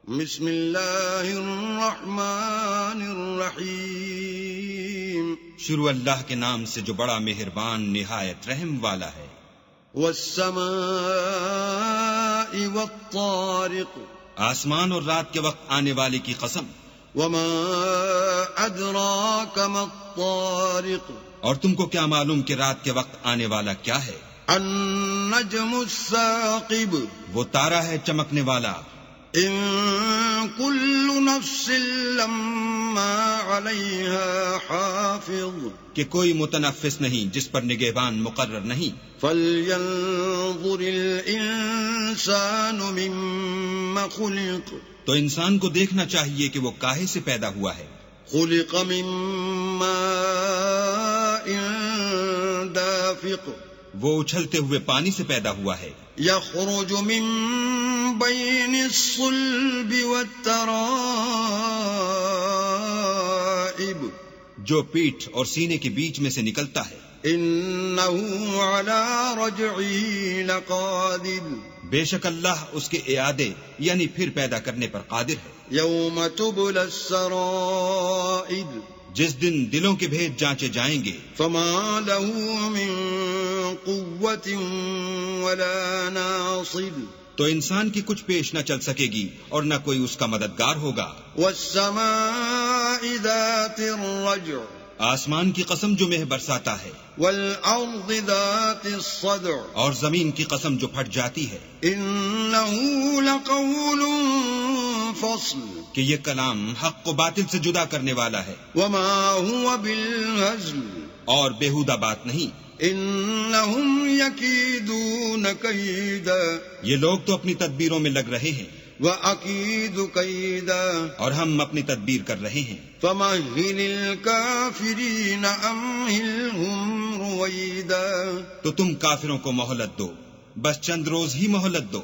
بسم اللہ الرحمن الرحیم شروع اللہ کے نام سے جو بڑا مہربان نہایت رحم والا ہے۔ والسماء والطارق آسمان اور رات کے وقت آنے والے کی قسم۔ وما ادراک ما الطارق اور تم کو کیا معلوم کہ رات کے وقت آنے والا کیا ہے؟ النجم الثاقب وہ تارا ہے چمکنے والا۔ ان كل نفس لما عليها حافظ کہ کوئی متنفس نہیں جس پر نگہبان مقرر نہیں۔ فلينظر الانسان مما خلق تو انسان کو دیکھنا چاہیے کہ وہ کاہے سے پیدا ہوا ہے۔ خلق من ماء دافق وہ اچھلتے ہوئے پانی سے پیدا ہوا ہے۔ يخرج من بين الصلب والترائب جو پیٹھ اور سینے کے بیچ میں سے نکلتا ہے۔ انه على رجعه لقادر بے شک اللہ اس کے اعادے یعنی پھر پیدا کرنے پر قادر ہے۔ يوم تبلى السرائر جس دن دلوں کے بھید جانچے جائیں گے۔ فما له من قوة ولا ناصر تو انسان کی کچھ پیش نہ چل سکے گی اور نہ کوئی اس کا مددگار ہوگا۔ والسماء ذات الرجع آسمان کی قسم جو مہ برساتا ہے، والارض ذات الصدع اور زمین کی قسم جو پھٹ جاتی ہے۔ انه لقول فصل کہ یہ کلام حق و باطل سے جدا کرنے والا ہے وما هو بالهزل اور بیہودہ بات نہیں۔ انهم يكيدون كيدا یہ لوگ تو اپنی تدبیروں میں لگ رہے ہیں واكيد كيدا اور ہم اپنی تدبیر کر رہے ہیں۔ فمهل الكافرين امهلهم رويدا تو تم کافروں کو مہلت دو، بس چند روز ہی مہلت دو۔